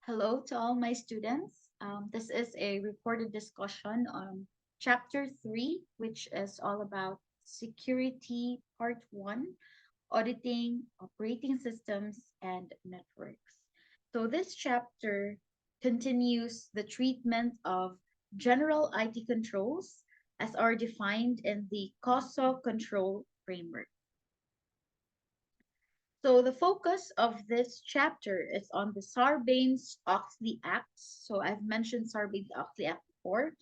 Hello to all my students. This is a recorded discussion on Chapter 3, which is all about Security Part 1, Auditing, Operating Systems, and Networks. So, this chapter continues the treatment of general IT controls as are defined in the COSO control framework. So the focus of this chapter is on the Sarbanes-Oxley Act. So I've mentioned Sarbanes-Oxley Act before.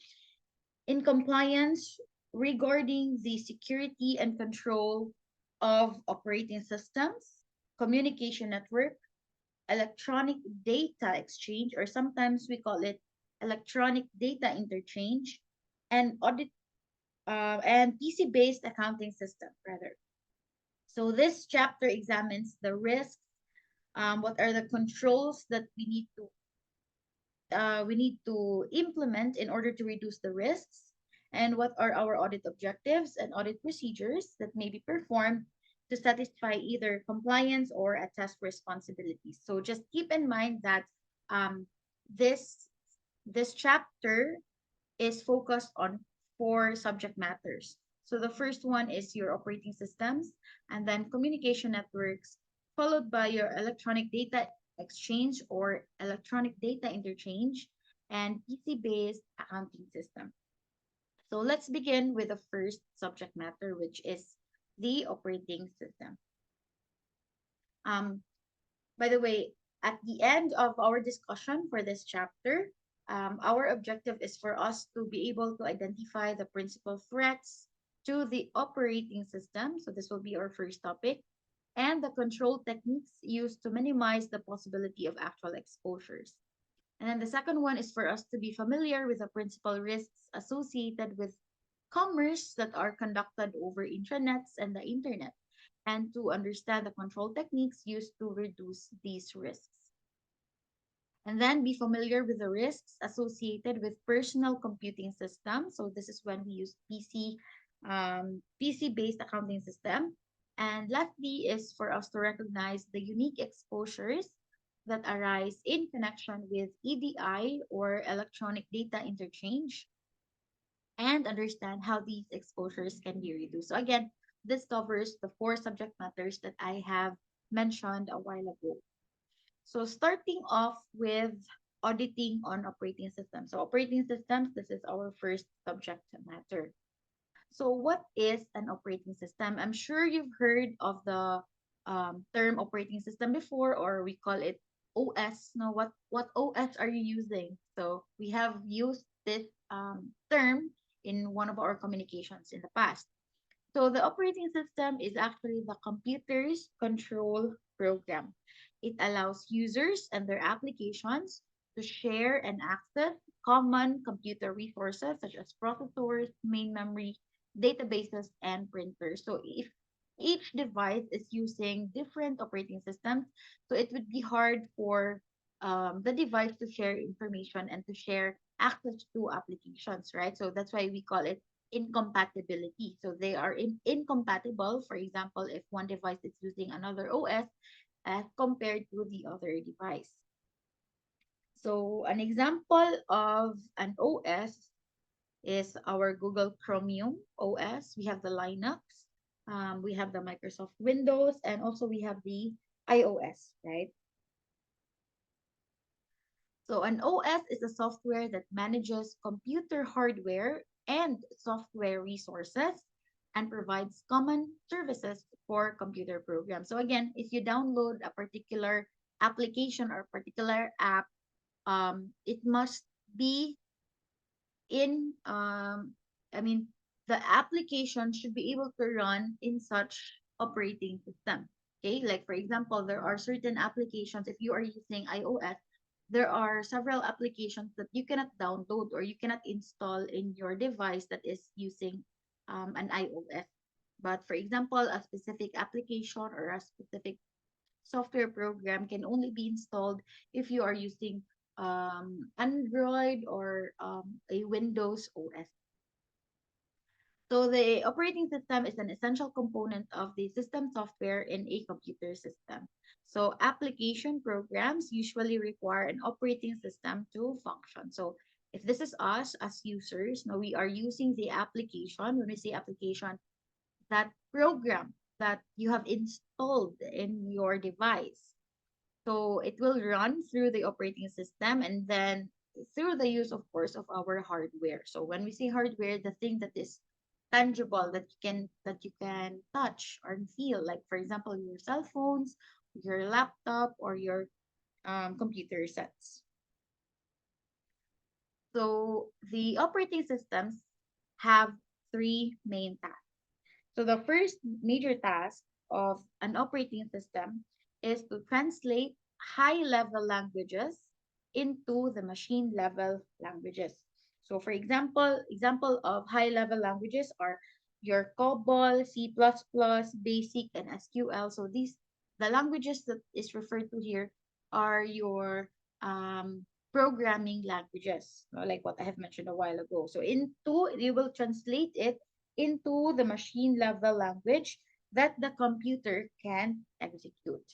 In compliance regarding the security and control of operating systems, communication network, electronic data exchange, or sometimes we call it electronic data interchange, and audit and PC-based accounting system, rather. So this chapter examines the risks, what are the controls that we need to implement in order to reduce the risks, and what are our audit objectives and audit procedures that may be performed to satisfy either compliance or attest responsibilities. So just keep in mind that um, this this chapter is focused on four subject matters. So the first one is your operating systems, and then communication networks, followed by your electronic data exchange or electronic data interchange, and PC-based accounting system. So let's begin with the first subject matter, which is the operating system. Um, by the way, at the end of our discussion for this chapter, our objective is for us to be able to identify the principal threats to the operating system. So this will be our first topic, and the control techniques used to minimize the possibility of actual exposures. And then the second one is for us to be familiar with the principal risks associated with commerce that are conducted over intranets and the internet, and to understand the control techniques used to reduce these risks. And then be familiar with the risks associated with personal computing systems. So this is when we use PC-based accounting system. And lastly is for us to recognize the unique exposures that arise in connection with EDI or electronic data interchange, and understand how these exposures can be reduced. So again, this covers the four subject matters that I have mentioned a while ago. So starting off with auditing on operating systems. So operating systems, this is our first subject matter. So what is an operating system? I'm sure you've heard of the term operating system before, or we call it OS. Now, what OS are you using? So we have used this term in one of our communications in the past. So the operating system is actually the computer's control program. It allows users and their applications to share and access common computer resources such as processors, main memory, databases, and printers. So if each device is using different operating systems, so it would be hard for the device to share information and to share access to applications, right? So that's why we call it incompatibility. So they are incompatible. For example, if one device is using another OS as compared to the other device. So an example of an OS is our Google Chromium OS. We have the Linux, we have the Microsoft Windows, and also we have the iOS, right? So an OS is a software that manages computer hardware and software resources and provides common services for computer programs. So again, if you download a particular application or particular app, it must be in I mean the application should be able to run in such operating system. Okay, like for example, there are certain applications. If you are using iOS, there are several applications that you cannot download or you cannot install in your device that is using an iOS. But for example, a specific application or a specific software program can only be installed if you are using Android or a Windows OS. So the operating system is an essential component of the system software in a computer system. So application programs usually require an operating system to function. So if this is us as users, now we are using the application. When we say application, that program that you have installed in your device. So it will run through the operating system and then through the use, of course, of our hardware. So when we say hardware, the thing that is tangible that you can touch or feel, like for example, your cell phones, your laptop, or your computer sets. So the operating systems have three main tasks. So the first major task of an operating system is to translate high-level languages into the machine-level languages. So for example of high-level languages are your COBOL, C++, BASIC, and SQL. So these the languages that is referred to here are your programming languages, like what I have mentioned a while ago. So into you will translate it into the machine level language that the computer can execute.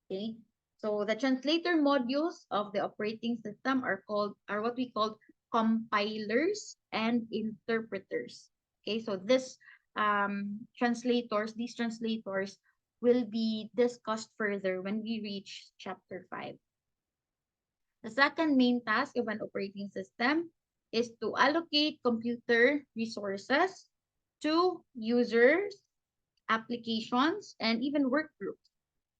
Okay. So the translator modules of the operating system are what we call compilers and interpreters. Okay, so these translators will be discussed further when we reach chapter 5. The second main task of an operating system is to allocate computer resources to users, applications, and even work groups.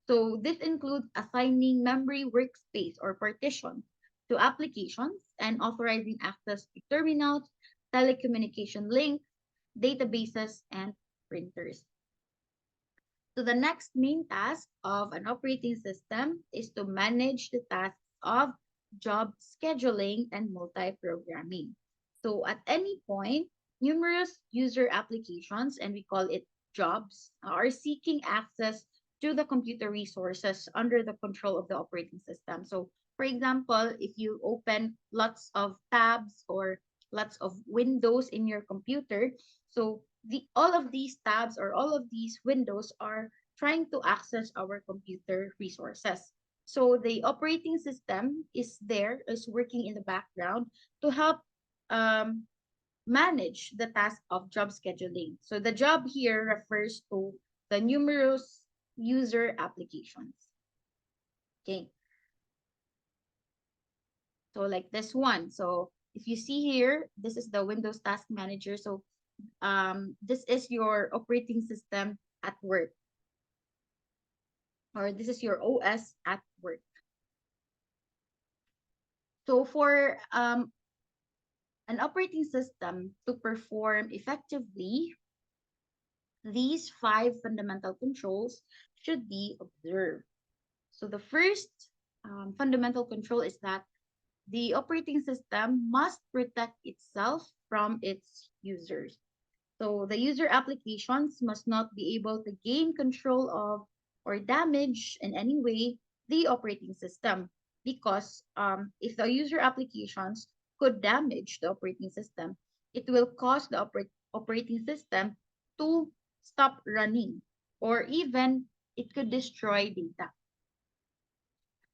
So this includes assigning memory workspace or partition to applications and authorizing access to terminals, telecommunication links, databases, and printers. So the next main task of an operating system is to manage the tasks of job scheduling and multi-programming. So at any point, numerous user applications, and we call it jobs, are seeking access to the computer resources under the control of the operating system. So for example, if you open lots of tabs or lots of windows in your computer, so the all of these tabs or all of these windows are trying to access our computer resources. So the operating system is working in the background to help um, manage the task of job scheduling. So the job here refers to the numerous user applications. Okay, so like this one. So if you see here, this is the Windows Task Manager. So this is your operating system at work, or this is your OS at work. So for an operating system to perform effectively, these five fundamental controls should be observed. So the first fundamental control is that the operating system must protect itself from its users. So the user applications must not be able to gain control of or damage in any way the operating system, because if the user applications could damage the operating system, it will cause the operating system to stop running, or even it could destroy data.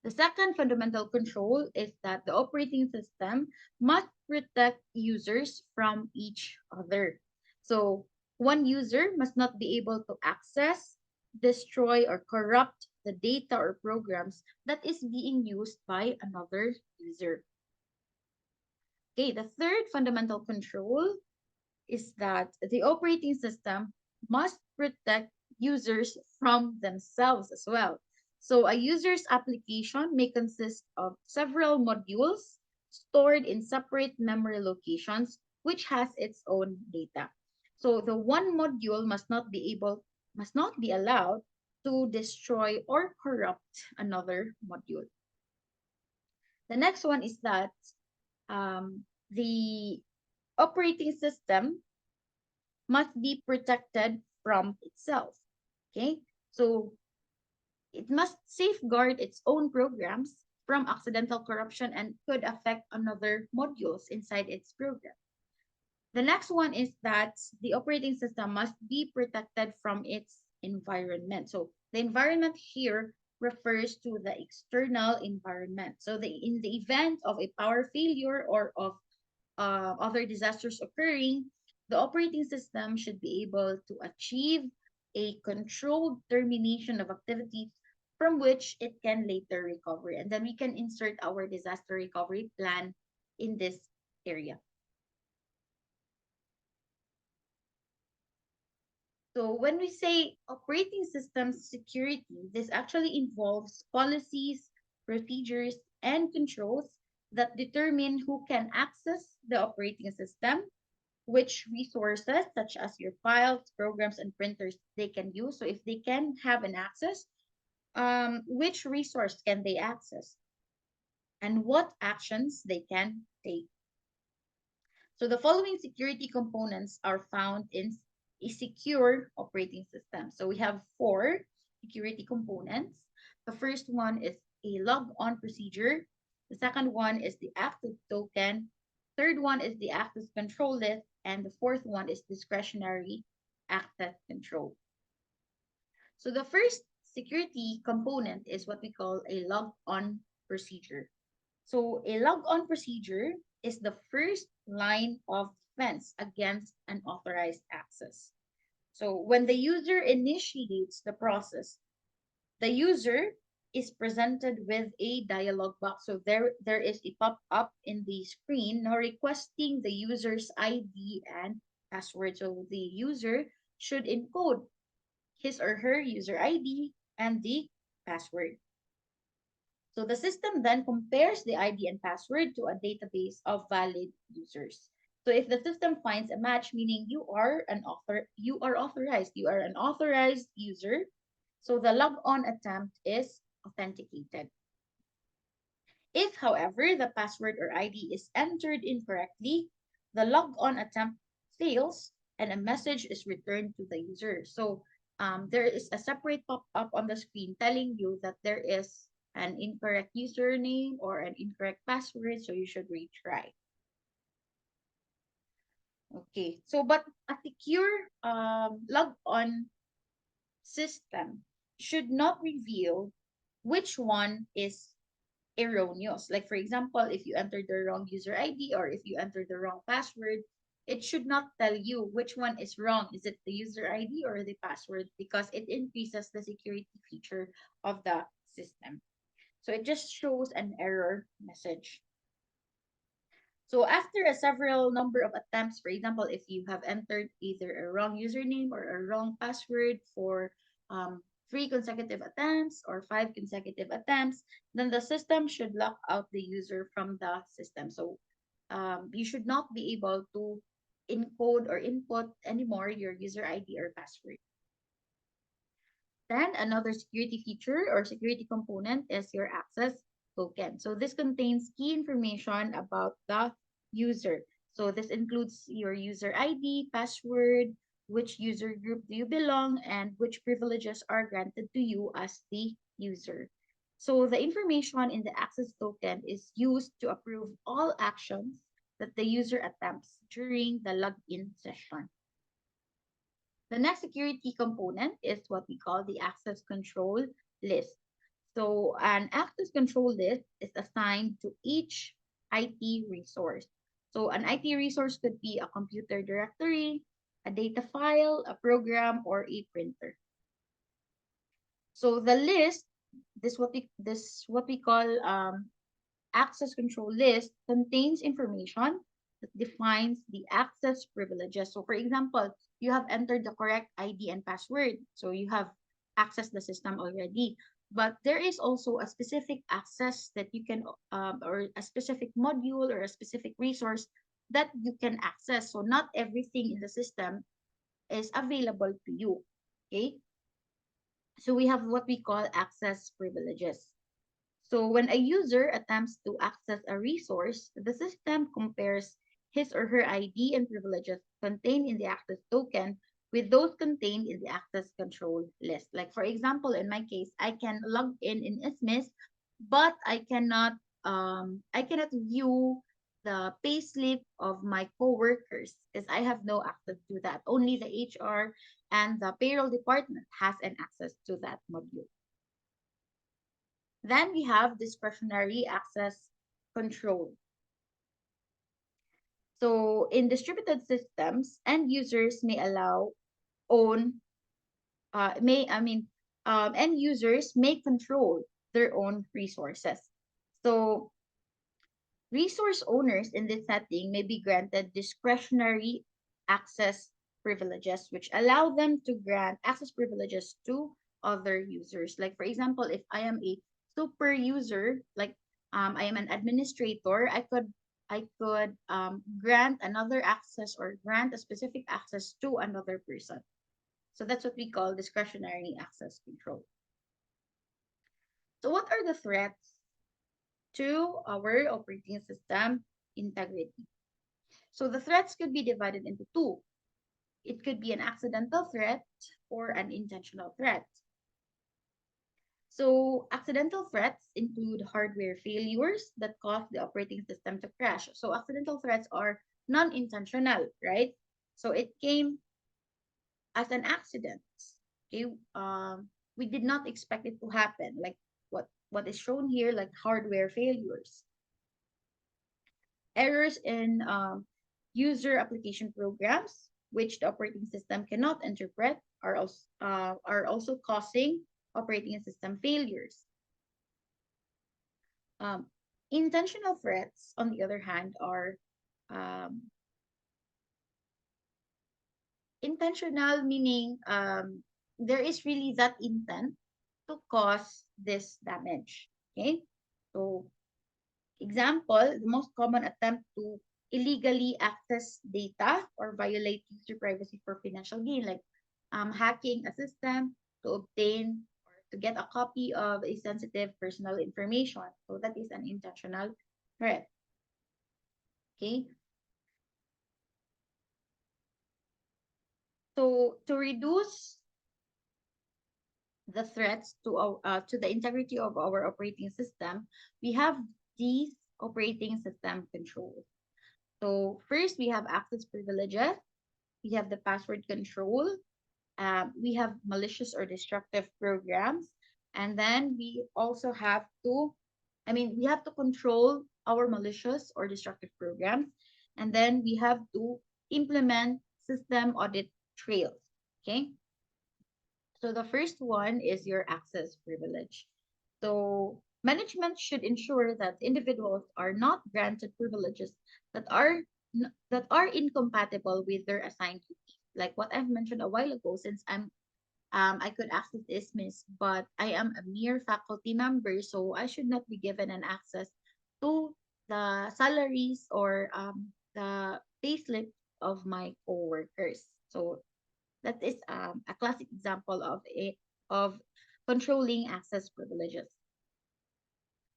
The second fundamental control is that the operating system must protect users from each other. So, one user must not be able to access, destroy, or corrupt the data or programs that is being used by another user. Okay, the third fundamental control is that the operating system must protect users from themselves as well. So a user's application may consist of several modules stored in separate memory locations, which has its own data. So the one module must not be allowed to destroy or corrupt another module. The next one is that the operating system must be protected from itself. Okay, so it must safeguard its own programs from accidental corruption and could affect another modules inside its program. The next one is that the operating system must be protected from its environment. So the environment here refers to the external environment. So in the event of a power failure or of other disasters occurring, the operating system should be able to achieve a controlled termination of activities from which it can later recover. And then we can insert our disaster recovery plan in this area. So when we say operating system security, this actually involves policies, procedures, and controls that determine who can access the operating system, which resources, such as your files, programs, and printers, they can use. So if they can have an access, which resource can they access, and what actions they can take. So the following security components are found in a secure operating system. So we have four security components. The first one is a log on procedure. The second one is the access token. Third one is the access control list. And the fourth one is discretionary access control. So the first security component is what we call a log on procedure. So a log on procedure is the first line of defense against unauthorized access. So when the user initiates the process, the user is presented with a dialog box. So there is a pop-up in the screen now requesting the user's ID and password. So the user should encode his or her user ID and the password. So the system then compares the ID and password to a database of valid users. So if the system finds a match, meaning you are authorized, you are an authorized user, so the log-on attempt is authenticated. If, however, the password or ID is entered incorrectly, the log-on attempt fails and a message is returned to the user. So there is a separate pop-up on the screen telling you that there is an incorrect username or an incorrect password, so you should retry. Okay, so but a secure log-on system should not reveal which one is erroneous. Like, for example, if you enter the wrong user ID or if you enter the wrong password, it should not tell you which one is wrong. Is it the user ID or the password? Because it increases the security feature of the system. So it just shows an error message. So after a several number of attempts, for example, if you have entered either a wrong username or a wrong password for 3 consecutive attempts or 5 consecutive attempts, then the system should lock out the user from the system. So you should not be able to encode or input anymore your user ID or password. Then another security feature or security component is your access token. So this contains key information about the user. So this includes your user ID, password, which user group do you belong, and which privileges are granted to you as the user. So the information in the access token is used to approve all actions that the user attempts during the login session. The next security component is what we call the access control list. So an access control list is assigned to each IT resource. So an IT resource could be a computer directory, a data file, a program, or a printer. So the list, this what we call access control list contains information that defines the access privileges. So, for example, you have entered the correct ID and password, so you have accessed the system already. But there is also a specific access that you can, or a specific module or a specific resource that you can access. So, not everything in the system is available to you. Okay. So, we have what we call access privileges. So when a user attempts to access a resource, the system compares his or her ID and privileges contained in the access token with those contained in the access control list. Like for example, in my case, I can log in ISMIS, but I cannot view the payslip of my coworkers because I have no access to that. Only the HR and the payroll department has an access to that module. Then we have discretionary access control. So in distributed systems, end users may allow own may I mean end users may control their own resources. So resource owners in this setting may be granted discretionary access privileges, which allow them to grant access privileges to other users. Like, for example, if I am a super user, like I am an administrator, I could grant another access or grant a specific access to another person. So that's what we call discretionary access control. So, what are the threats to our operating system integrity? So the threats could be divided into two. It could be an accidental threat or an intentional threat. So accidental threats include hardware failures that cause the operating system to crash. So accidental threats are non-intentional, right? So it came as an accident. Okay, we did not expect it to happen. Like what is shown here, like hardware failures. Errors in user application programs, which the operating system cannot interpret, are also causing operating system failures. Um, Intentional threats, on the other hand, are um, intentional, meaning there is really that intent to cause this damage. Okay, so example, the most common attempt to illegally access data or violate user privacy for financial gain, like hacking a system to obtain or to get a copy of a sensitive personal information. So that is an intentional threat. Okay. So to reduce the threats to the integrity of our operating system, we have these operating system controls. So first, we have access privileges. We have the password control. We have malicious or destructive programs. And then we also have to, we have to control our malicious or destructive programs. And then we have to implement system audit trails. Okay. So the first one is your access privilege. So management should ensure that individuals are not granted privileges that are that are incompatible with their assigned duties. Like what I've mentioned a while ago, since I could access ISMIS, but I am a mere faculty member, so I should not be given an access to the salaries or the payslip of my coworkers. So that is a classic example of controlling access privileges.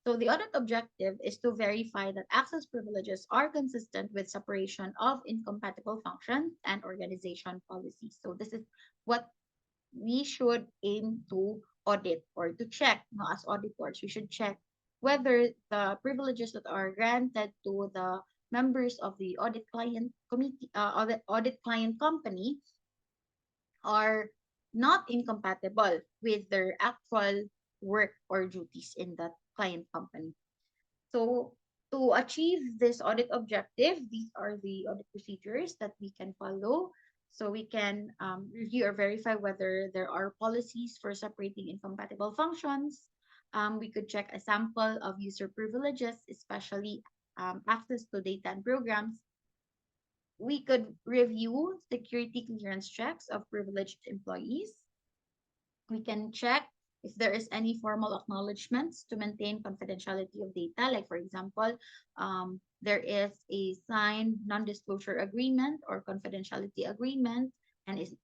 So the audit objective is to verify that access privileges are consistent with separation of incompatible functions and organization policies. So this is what we should aim to audit or to check. As auditors, we should check whether the privileges that are granted to the members of the audit client committee, audit client company are not incompatible with their actual work or duties in that client company. So to achieve this audit objective, these are the audit procedures that we can follow. So we can review or verify whether there are policies for separating incompatible functions. We could check a sample of user privileges, especially access to data and programs. We could review security clearance checks of privileged employees. We can check if there is any formal acknowledgments to maintain confidentiality of data. Like, for example, there is a signed non-disclosure agreement or confidentiality agreement, and is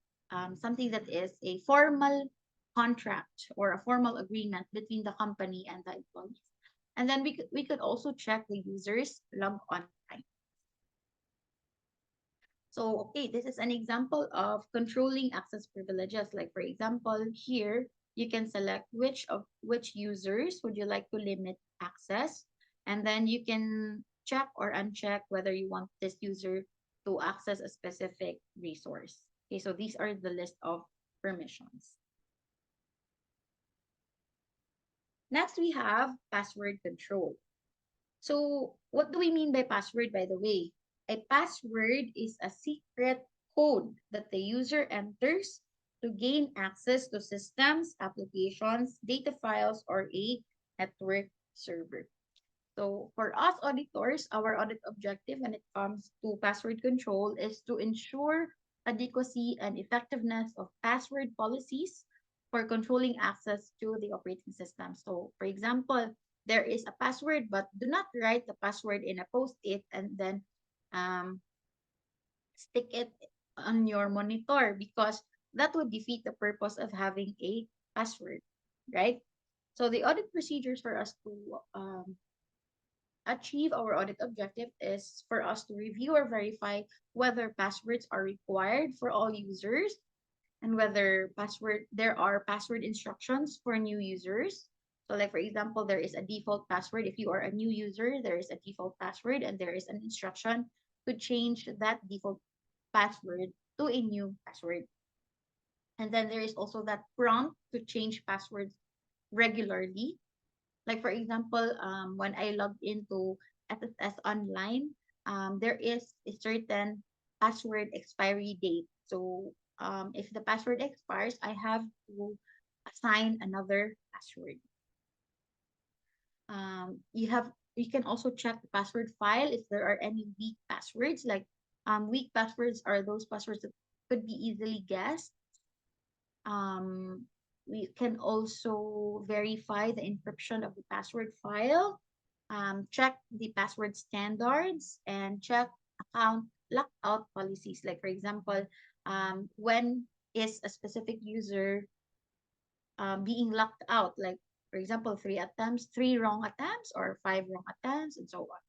something that is a formal contract or a formal agreement between the company and the employees. And then we could also check the user's log on time. So, okay, this is an example of controlling access privileges. Like, for example, here you can select which users would you like to limit access, and then you can check or uncheck whether you want this user to access a specific resource. Okay, so these are the list of permissions. Next, we have password control. So what do we mean by password, by the way? A password is a secret code that the user enters to gain access to systems, applications, data files, or a network server. So for us auditors, our audit objective when it comes to password control is to ensure adequacy and effectiveness of password policies for controlling access to the operating system. So for example, there is a password, but do not write the password in a post-it and then um, stick it on your monitor because that would defeat the purpose of having a password, right? So the audit procedures for us to achieve our audit objective is for us to review or verify whether passwords are required for all users and whether there are password instructions for new users. So like for example, there is a default password. If you are a new user, there is a default password and there is an instruction to change that default password to a new password. And then there is also that prompt to change passwords regularly. Like for example, when I logged into SSS Online, there is a certain password expiry date. So if the password expires, I have to assign another password. You can also check the password file if there are any weak passwords. Like weak passwords are those passwords that could be easily guessed. um, we can also verify the encryption of the password file, check the password standards, and check account lockout policies. Like, for example, when is a specific user being locked out? Like, for example, three wrong attempts, or five wrong attempts, and so on.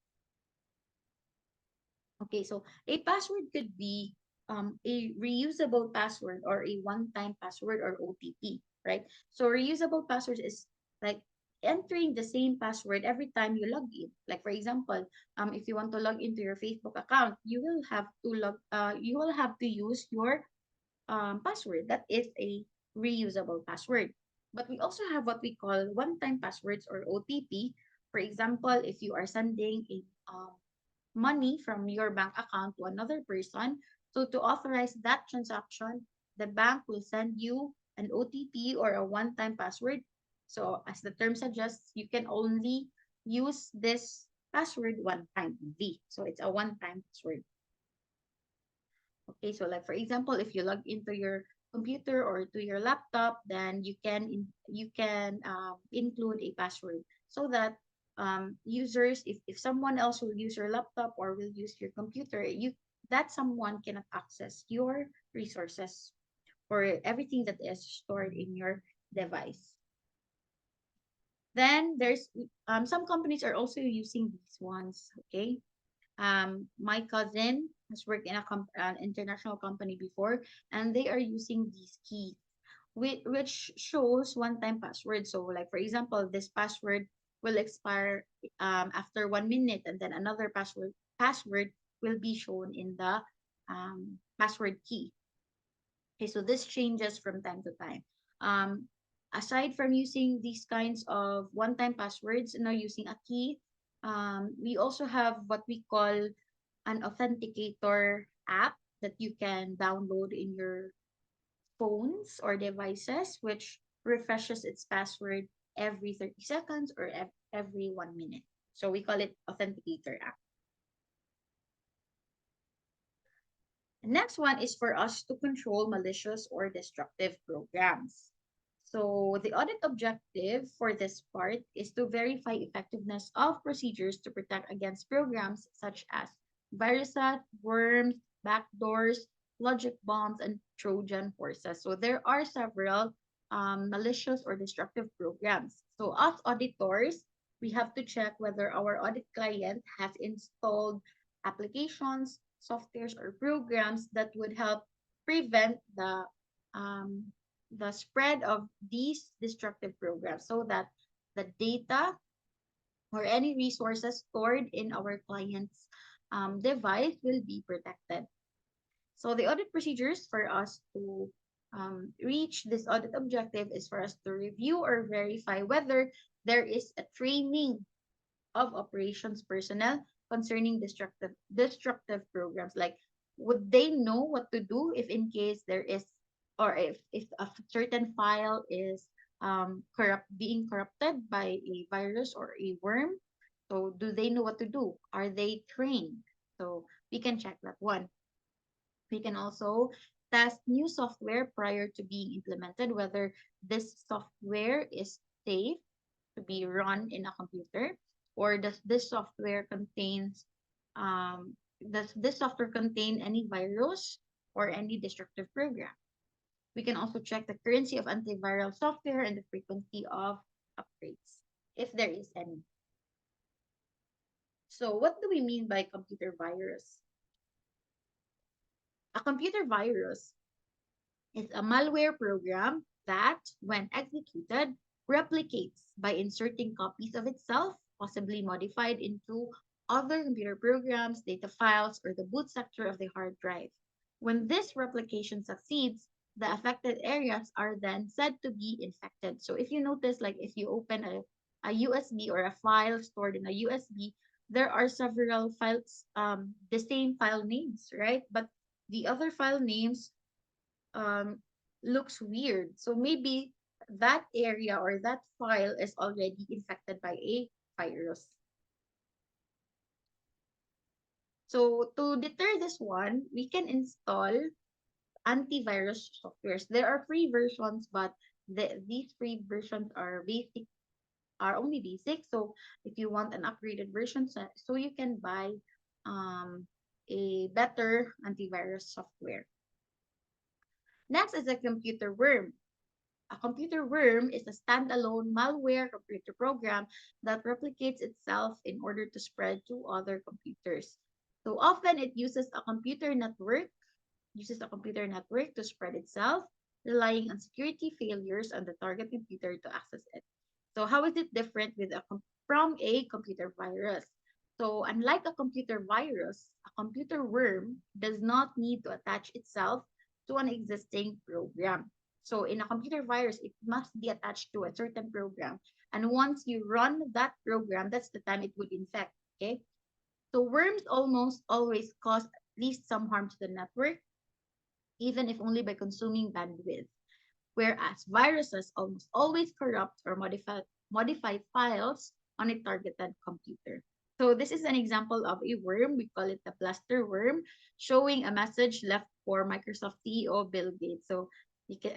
Okay, so a password could be a reusable password or a one-time password or OTP, right? So reusable passwords is like entering the same password every time you log in. Like for example, if you want to log into your Facebook account, you will have to use your password. That is a reusable password. But we also have what we call one-time passwords or OTP. For example, if you are sending a money from your bank account to another person. So to authorize that transaction, the bank will send you an OTP or a one-time password. So as the term suggests, you can only use this password one time only. So it's a one-time password. Okay, so like for example, if you log into your computer or to your laptop, then you can include a password so that users, if someone else will use your laptop or will use your computer, you that someone cannot access your resources or everything that is stored in your device. Then there's some companies are also using these ones. Okay, my cousin has worked in an international company before, and they are using these keys, which shows one-time password. So, like for example, this password will expire after 1 minute, and then another password will be shown in the password key. Okay, so this changes from time to time. Um, Aside from using these kinds of one-time passwords, using a key, we also have what we call an authenticator app that you can download in your phones or devices, which refreshes its password every 30 seconds or every 1 minute. So we call it authenticator app. The next one is for us to control malicious or destructive programs. So the audit objective for this part is to verify effectiveness of procedures to protect against programs such as viruses, worms, backdoors, logic bombs, and Trojan horses. So there are several malicious or destructive programs. So as auditors, we have to check whether our audit client has installed applications, softwares, or programs that would help prevent um, the spread of these destructive programs so that the data or any resources stored in our client's device will be protected. So the audit procedures for us to reach this audit objective is for us to review or verify whether there is a training of operations personnel concerning destructive programs. Like, would they know what to do if in case there is, or if a certain file is being corrupted by a virus or a worm? So do they know what to do? Are they trained? So we can check that one. We can also test new software prior to being implemented, whether this software is safe to be run in a computer, or does this software contain any virus or any destructive program. We can also check the currency of antiviral software and the frequency of upgrades, if there is any. So what do we mean by computer virus? A computer virus is a malware program that, when executed, replicates by inserting copies of itself, possibly modified into other computer programs, data files, or the boot sector of the hard drive. When this replication succeeds, the affected areas are then said to be infected. So if you notice, like if you open a USB or a file stored in a USB, there are several files, the same file names, right? But the other file names um, looks weird. So maybe that area or that file is already infected by a virus. So to deter this one, we can install antivirus softwares. There are free versions, but these free versions are only basic. So if you want an upgraded version, so you can buy um, a better antivirus software. Next is a computer worm. A computer worm is a standalone malware computer program that replicates itself in order to spread to other computers. So often it uses a computer network to spread itself, relying on security failures on the target computer to access it. So how is it different from a computer virus? So unlike a computer virus, a computer worm does not need to attach itself to an existing program. So in a computer virus, it must be attached to a certain program. And once you run that program, that's the time it would infect. Okay. So worms almost always cause at least some harm to the network, even if only by consuming bandwidth, whereas viruses almost always corrupt or modify files on a targeted computer. So this is an example of a worm. We call it the plaster worm, showing a message left for Microsoft CEO Bill Gates. So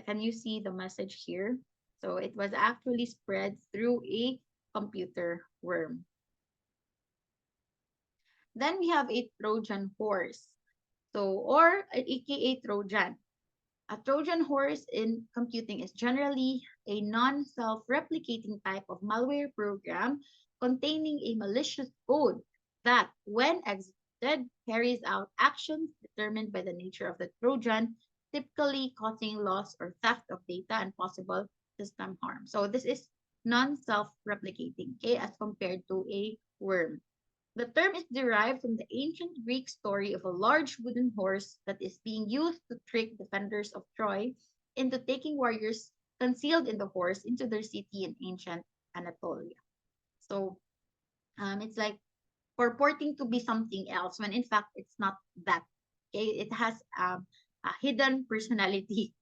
can you see the message here? So it was actually spread through a computer worm. Then we have a Trojan horse. So, or aka Trojan. A Trojan horse in computing is generally a non-self-replicating type of malware program containing a malicious code that, when executed, carries out actions determined by the nature of the Trojan, typically causing loss or theft of data and possible system harm. So this is non-self-replicating, okay, as compared to a worm. The term is derived from the ancient Greek story of a large wooden horse that is being used to trick defenders of Troy into taking warriors concealed in the horse into their city in ancient Anatolia. So it's like purporting to be something else when in fact it's not that. Okay, it has a hidden personality.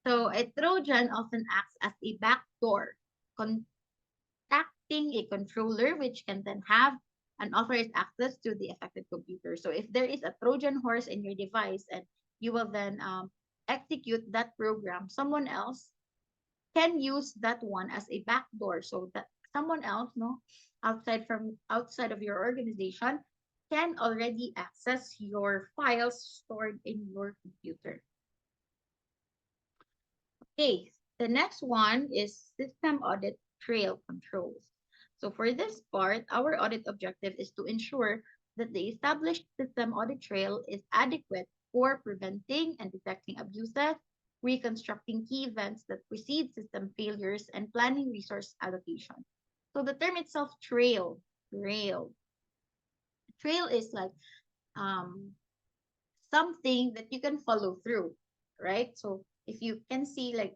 So a Trojan often acts as a backdoor, contacting a controller, which can then have unauthorized access to the affected computer. So if there is a Trojan horse in your device and you will then execute that program, someone else can use that one as a backdoor, so that someone else, no, outside of your organization, can already access your files stored in your computer. Okay, the next one is system audit trail controls. So for this part, our audit objective is to ensure that the established system audit trail is adequate for preventing and detecting abuses, reconstructing key events that precede system failures, and planning resource allocation. So the term itself, trail. Trail is like um something that you can follow through, right? So if you can see like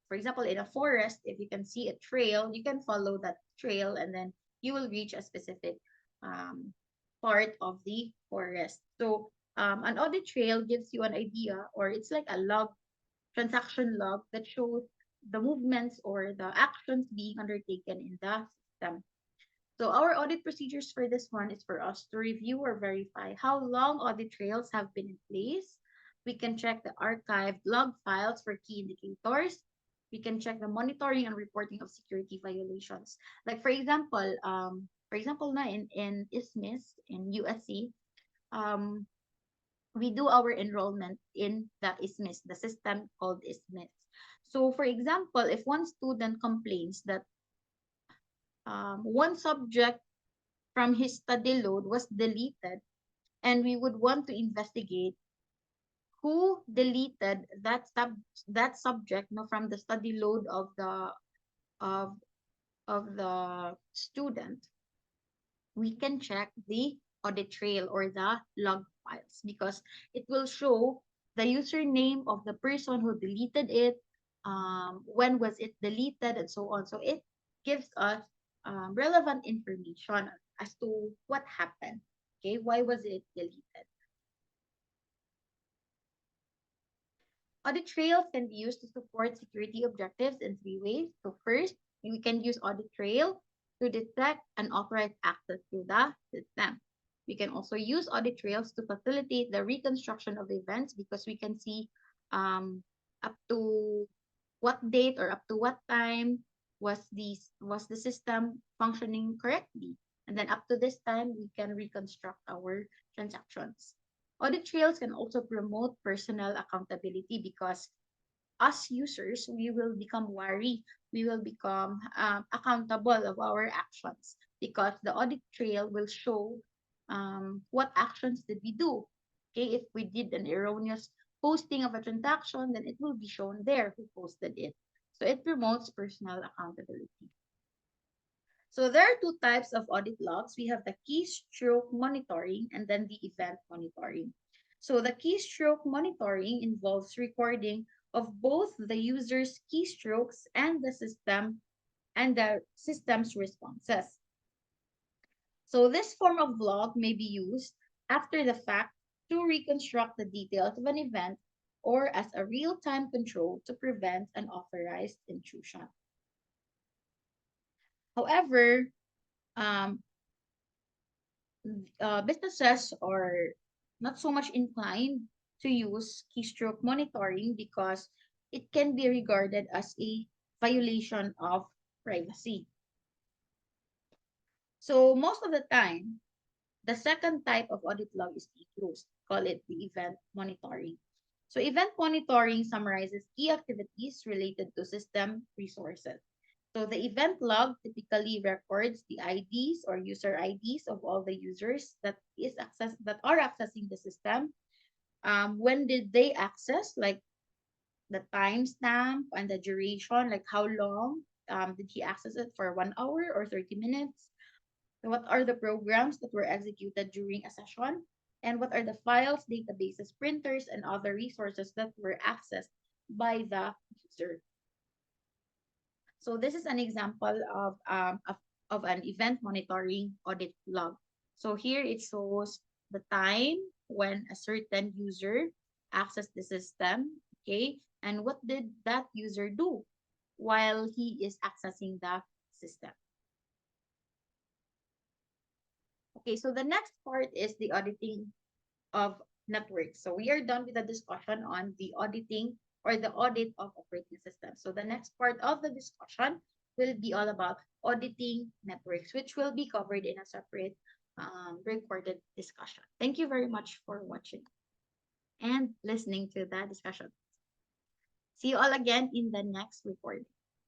for example in a forest, if you can see a trail, you can follow that trail and then you will reach a specific um, part of the forest. So an audit trail gives you an idea, or it's like a log, transaction log that shows the movements or the actions being undertaken in the system. So our audit procedures for this one is for us to review or verify how long audit trails have been in place. We can check the archived log files for key indicators. We can check the monitoring and reporting of security violations. Like for example, na in ISMIS in USC, um, we do our enrollment in the ISMIS, the system called ISMIS. So for example, if one student complains that one subject from his study load was deleted, and we would want to investigate who deleted that subject, no, from the study load of of the student. We can check the audit trail or the log files because it will show the username of the person who deleted it, when was it deleted, and so on. So it gives us relevant information as to what happened. Okay, why was it deleted? Audit trails can be used to support security objectives in three ways. So first, we can use audit trail to detect unauthorized access to the system. We can also use audit trails to facilitate the reconstruction of events because we can see up to what date or up to what time was the system functioning correctly, and then up to this time we can reconstruct our transactions. Audit trails can also promote personal accountability because as users, we will become wary. We will become accountable of our actions because the audit trail will show what actions did we do. Okay, if we did an erroneous posting of a transaction, then it will be shown there who posted it. So it promotes personal accountability. So there are two types of audit logs. We have the keystroke monitoring and then the event monitoring. So the keystroke monitoring involves recording of both the user's keystrokes and the system's responses. So this form of log may be used after the fact to reconstruct the details of an event or as a real-time control to prevent unauthorized intrusion. However, um, businesses are not so much inclined to use keystroke monitoring because it can be regarded as a violation of privacy. So most of the time, the second type of audit log is used. Call it the event monitoring. So event monitoring summarizes key activities related to system resources. So the event log typically records the IDs or user IDs of all the users that are accessing the system. When did they access? Like the timestamp and the duration, like how long did he access it for 1 hour or 30 minutes? What are the programs that were executed during a session? And what are the files, databases, printers, and other resources that were accessed by the user? So this is an example of an event monitoring audit log. So here it shows the time when a certain user accessed the system, okay, and what did that user do while he is accessing the system. Okay, so the next part is the auditing of networks. So we are done with the discussion on the auditing or the audit of operating systems. So the next part of the discussion will be all about auditing networks, which will be covered in a separate recorded discussion. Thank you very much for watching and listening to the discussion. See you all again in the next recording.